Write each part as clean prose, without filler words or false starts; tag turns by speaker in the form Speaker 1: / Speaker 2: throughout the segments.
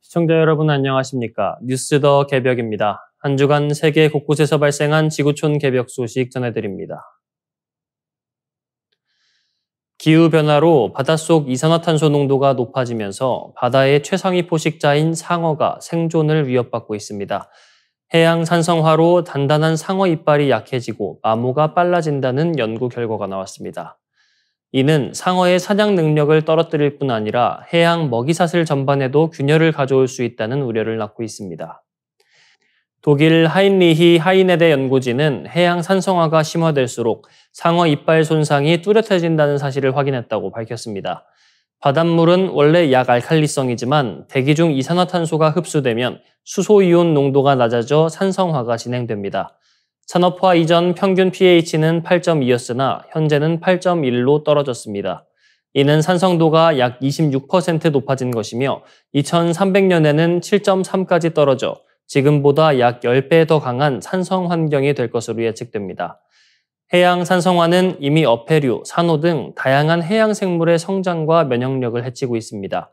Speaker 1: 시청자 여러분 안녕하십니까? 뉴스 더 개벽입니다. 한 주간 세계 곳곳에서 발생한 지구촌 개벽 소식 전해드립니다. 기후변화로 바닷속 이산화탄소 농도가 높아지면서 바다의 최상위 포식자인 상어가 생존을 위협받고 있습니다. 해양 산성화로 단단한 상어 이빨이 약해지고 마모가 빨라진다는 연구 결과가 나왔습니다. 이는 상어의 사냥 능력을 떨어뜨릴 뿐 아니라 해양 먹이사슬 전반에도 균열을 가져올 수 있다는 우려를 낳고 있습니다. 독일 하인리히 하이네대 연구진은 해양 산성화가 심화될수록 상어 이빨 손상이 뚜렷해진다는 사실을 확인했다고 밝혔습니다. 바닷물은 원래 약알칼리성이지만 대기 중 이산화탄소가 흡수되면 수소이온 농도가 낮아져 산성화가 진행됩니다. 산업화 이전 평균 pH는 8.2였으나 현재는 8.1로 떨어졌습니다. 이는 산성도가 약 26% 높아진 것이며 2300년에는 7.3까지 떨어져 지금보다 약 10배 더 강한 산성 환경이 될 것으로 예측됩니다. 해양 산성화는 이미 어패류, 산호 등 다양한 해양 생물의 성장과 면역력을 해치고 있습니다.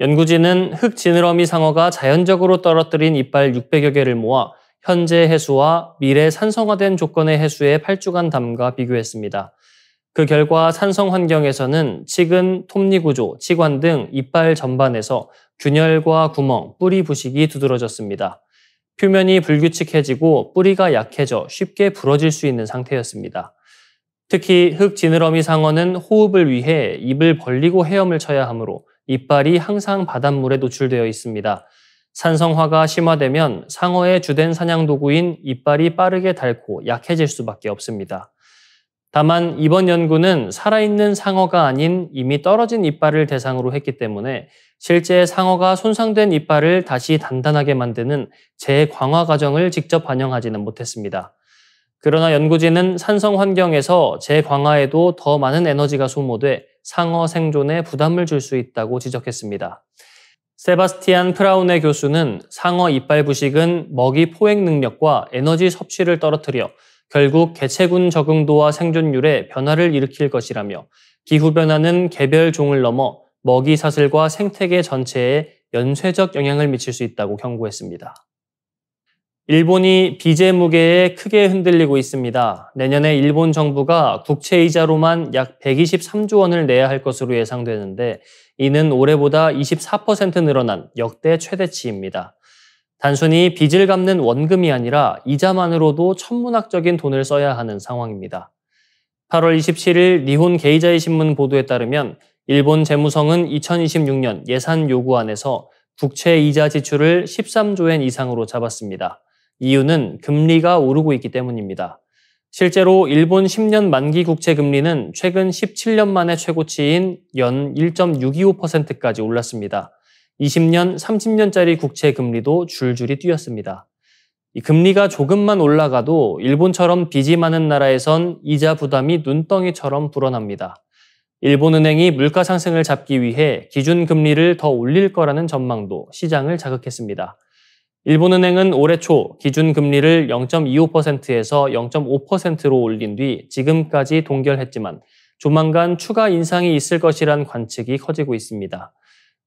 Speaker 1: 연구진은 흑 지느러미 상어가 자연적으로 떨어뜨린 이빨 600여 개를 모아 현재 해수와 미래 산성화된 조건의 해수의 8주간 담과 비교했습니다. 그 결과 산성 환경에서는 치근, 톱니구조, 치관 등 이빨 전반에서 균열과 구멍, 뿌리 부식이 두드러졌습니다. 표면이 불규칙해지고 뿌리가 약해져 쉽게 부러질 수 있는 상태였습니다. 특히 흑 지느러미 상어는 호흡을 위해 입을 벌리고 헤엄을 쳐야 하므로 이빨이 항상 바닷물에 노출되어 있습니다. 산성화가 심화되면 상어의 주된 사냥 도구인 이빨이 빠르게 닳고 약해질 수밖에 없습니다. 다만 이번 연구는 살아있는 상어가 아닌 이미 떨어진 이빨을 대상으로 했기 때문에 실제 상어가 손상된 이빨을 다시 단단하게 만드는 재광화 과정을 직접 반영하지는 못했습니다. 그러나 연구진은 산성 환경에서 재광화에도 더 많은 에너지가 소모돼 상어 생존에 부담을 줄 수 있다고 지적했습니다. 세바스티안 프라우네 교수는 상어 이빨 부식은 먹이 포획 능력과 에너지 섭취를 떨어뜨려 결국 개체군 적응도와 생존율에 변화를 일으킬 것이라며 기후변화는 개별 종을 넘어 먹이 사슬과 생태계 전체에 연쇄적 영향을 미칠 수 있다고 경고했습니다. 일본이 빚의 무게에 크게 흔들리고 있습니다. 내년에 일본 정부가 국채이자로만 약 123조 원을 내야 할 것으로 예상되는데 이는 올해보다 24% 늘어난 역대 최대치입니다. 단순히 빚을 갚는 원금이 아니라 이자만으로도 천문학적인 돈을 써야 하는 상황입니다. 8월 27일 니혼 게이자이 신문 보도에 따르면 일본 재무성은 2026년 예산 요구안에서 국채 이자 지출을 13조엔 이상으로 잡았습니다. 이유는 금리가 오르고 있기 때문입니다. 실제로 일본 10년 만기 국채 금리는 최근 17년 만에 최고치인 연 1.625%까지 올랐습니다. 20년, 30년짜리 국채 금리도 줄줄이 뛰었습니다. 이 금리가 조금만 올라가도 일본처럼 빚이 많은 나라에선 이자 부담이 눈덩이처럼 불어납니다. 일본은행이 물가 상승을 잡기 위해 기준금리를 더 올릴 거라는 전망도 시장을 자극했습니다. 일본은행은 올해 초 기준금리를 0.25%에서 0.5%로 올린 뒤 지금까지 동결했지만 조만간 추가 인상이 있을 것이란 관측이 커지고 있습니다.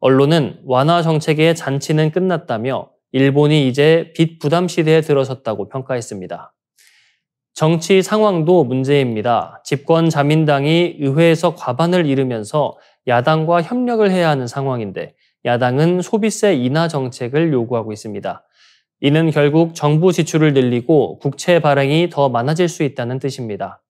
Speaker 1: 언론은 완화 정책의 잔치는 끝났다며 일본이 이제 빚 부담 시대에 들어섰다고 평가했습니다. 정치 상황도 문제입니다. 집권 자민당이 의회에서 과반을 이루면서 야당과 협력을 해야 하는 상황인데 야당은 소비세 인하 정책을 요구하고 있습니다. 이는 결국 정부 지출을 늘리고 국채 발행이 더 많아질 수 있다는 뜻입니다.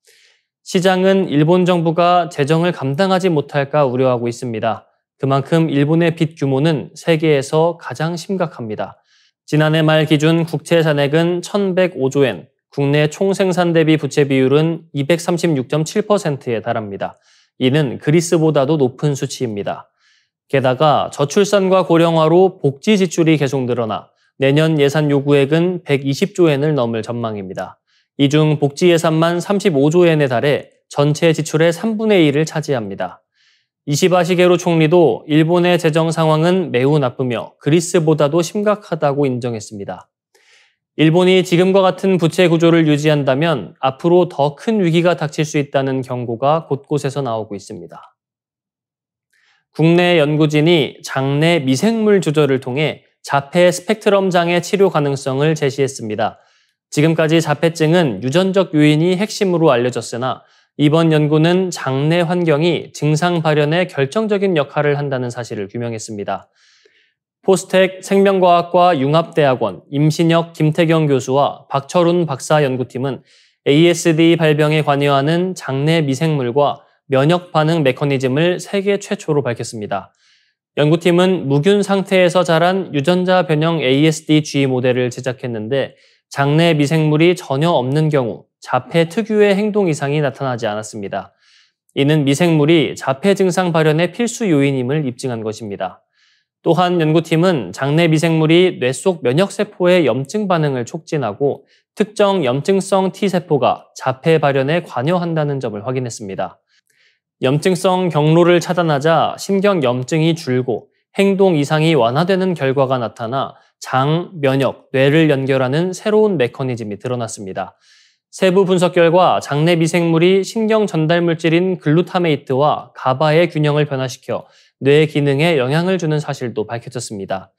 Speaker 1: 시장은 일본 정부가 재정을 감당하지 못할까 우려하고 있습니다. 그만큼 일본의 빚 규모는 세계에서 가장 심각합니다. 지난해 말 기준 국채 잔액은 1,105조엔, 국내 총생산 대비 부채 비율은 236.7%에 달합니다. 이는 그리스보다도 높은 수치입니다. 게다가 저출산과 고령화로 복지 지출이 계속 늘어나 내년 예산 요구액은 120조엔을 넘을 전망입니다. 이 중 복지 예산만 35조엔에 달해 전체 지출의 3분의 1을 차지합니다. 이시바 시게루 총리도 일본의 재정 상황은 매우 나쁘며 그리스보다도 심각하다고 인정했습니다. 일본이 지금과 같은 부채 구조를 유지한다면 앞으로 더 큰 위기가 닥칠 수 있다는 경고가 곳곳에서 나오고 있습니다. 국내 연구진이 장내 미생물 조절을 통해 자폐 스펙트럼 장애 치료 가능성을 제시했습니다. 지금까지 자폐증은 유전적 요인이 핵심으로 알려졌으나 이번 연구는 장내 환경이 증상 발현에 결정적인 역할을 한다는 사실을 규명했습니다. 포스텍 생명과학과 융합대학원 임신혁 김태경 교수와 박철훈 박사 연구팀은 ASD 발병에 관여하는 장내 미생물과 면역 반응 메커니즘을 세계 최초로 밝혔습니다. 연구팀은 무균 상태에서 자란 유전자 변형 ASD-G 모델을 제작했는데 장내 미생물이 전혀 없는 경우 자폐 특유의 행동 이상이 나타나지 않았습니다. 이는 미생물이 자폐 증상 발현의 필수 요인임을 입증한 것입니다. 또한 연구팀은 장내 미생물이 뇌 속 면역세포의 염증 반응을 촉진하고 특정 염증성 T세포가 자폐 발현에 관여한다는 점을 확인했습니다. 염증성 경로를 차단하자 신경 염증이 줄고 행동 이상이 완화되는 결과가 나타나 장, 면역, 뇌를 연결하는 새로운 메커니즘이 드러났습니다. 세부 분석 결과 장내 미생물이 신경 전달 물질인 글루타메이트와 가바의 균형을 변화시켜 뇌 기능에 영향을 주는 사실도 밝혀졌습니다.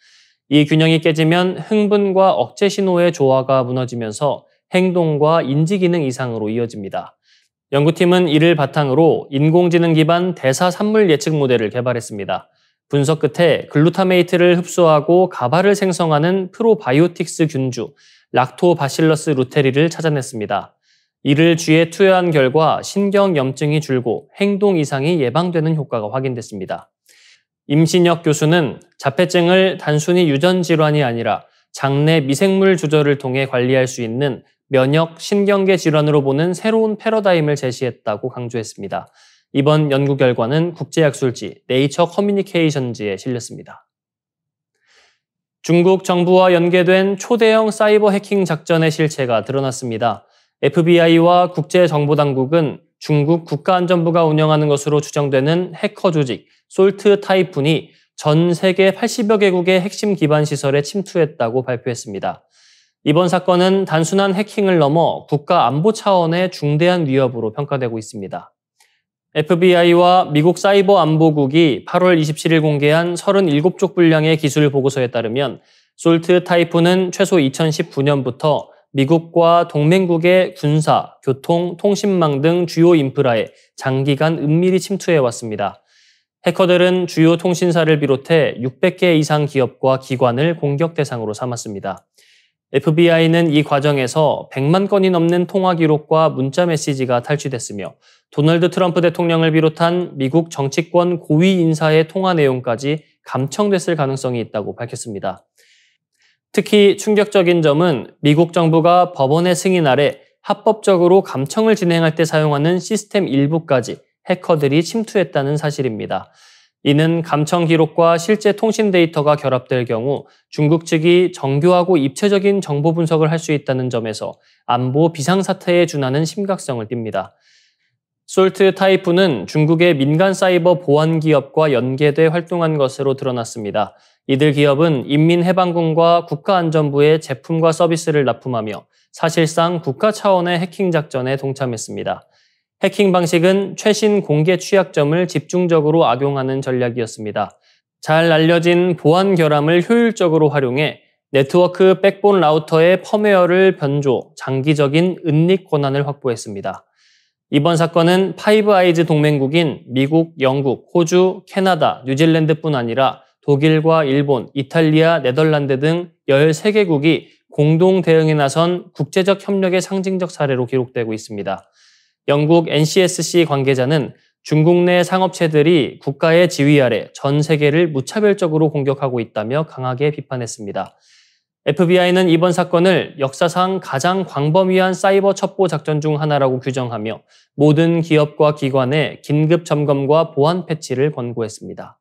Speaker 1: 이 균형이 깨지면 흥분과 억제 신호의 조화가 무너지면서 행동과 인지 기능 이상으로 이어집니다. 연구팀은 이를 바탕으로 인공지능 기반 대사 산물 예측 모델을 개발했습니다. 분석 끝에 글루타메이트를 흡수하고 가바를 생성하는 프로바이오틱스 균주, 락토바실러스 루테리를 찾아냈습니다. 이를 쥐에 투여한 결과 신경 염증이 줄고 행동 이상이 예방되는 효과가 확인됐습니다. 임신혁 교수는 자폐증을 단순히 유전 질환이 아니라 장내 미생물 조절을 통해 관리할 수 있는 면역 신경계 질환으로 보는 새로운 패러다임을 제시했다고 강조했습니다. 이번 연구 결과는 국제학술지 네이처 커뮤니케이션즈에 실렸습니다. 중국 정부와 연계된 초대형 사이버 해킹 작전의 실체가 드러났습니다. FBI와 국제정보당국은 중국 국가안전부가 운영하는 것으로 추정되는 해커 조직 솔트 타이푼이 전 세계 80여 개국의 핵심 기반 시설에 침투했다고 발표했습니다. 이번 사건은 단순한 해킹을 넘어 국가 안보 차원의 중대한 위협으로 평가되고 있습니다. FBI와 미국 사이버 안보국이 8월 27일 공개한 37쪽 분량의 기술 보고서에 따르면 솔트 타이푼은 최소 2019년부터 미국과 동맹국의 군사, 교통, 통신망 등 주요 인프라에 장기간 은밀히 침투해왔습니다. 해커들은 주요 통신사를 비롯해 600개 이상 기업과 기관을 공격 대상으로 삼았습니다. FBI는 이 과정에서 100만 건이 넘는 통화 기록과 문자 메시지가 탈취됐으며 도널드 트럼프 대통령을 비롯한 미국 정치권 고위 인사의 통화 내용까지 감청됐을 가능성이 있다고 밝혔습니다. 특히 충격적인 점은 미국 정부가 법원의 승인 아래 합법적으로 감청을 진행할 때 사용하는 시스템 일부까지 해커들이 침투했다는 사실입니다. 이는 감청 기록과 실제 통신 데이터가 결합될 경우 중국 측이 정교하고 입체적인 정보 분석을 할 수 있다는 점에서 안보 비상사태에 준하는 심각성을 띱니다. 솔트 타이푼은 중국의 민간 사이버 보안 기업과 연계돼 활동한 것으로 드러났습니다. 이들 기업은 인민해방군과 국가안전부의 제품과 서비스를 납품하며 사실상 국가 차원의 해킹 작전에 동참했습니다. 해킹 방식은 최신 공개 취약점을 집중적으로 악용하는 전략이었습니다. 잘 알려진 보안 결함을 효율적으로 활용해 네트워크 백본 라우터의 펌웨어를 변조, 장기적인 은닉 권한을 확보했습니다. 이번 사건은 파이브 아이즈 동맹국인 미국, 영국, 호주, 캐나다, 뉴질랜드뿐 아니라 독일과 일본, 이탈리아, 네덜란드 등 13개국이 공동 대응에 나선 국제적 협력의 상징적 사례로 기록되고 있습니다. 영국 NCSC 관계자는 중국 내 상업체들이 국가의 지휘 아래 전 세계를 무차별적으로 공격하고 있다며 강하게 비판했습니다. FBI는 이번 사건을 역사상 가장 광범위한 사이버 첩보 작전 중 하나라고 규정하며 모든 기업과 기관에 긴급 점검과 보안 패치를 권고했습니다.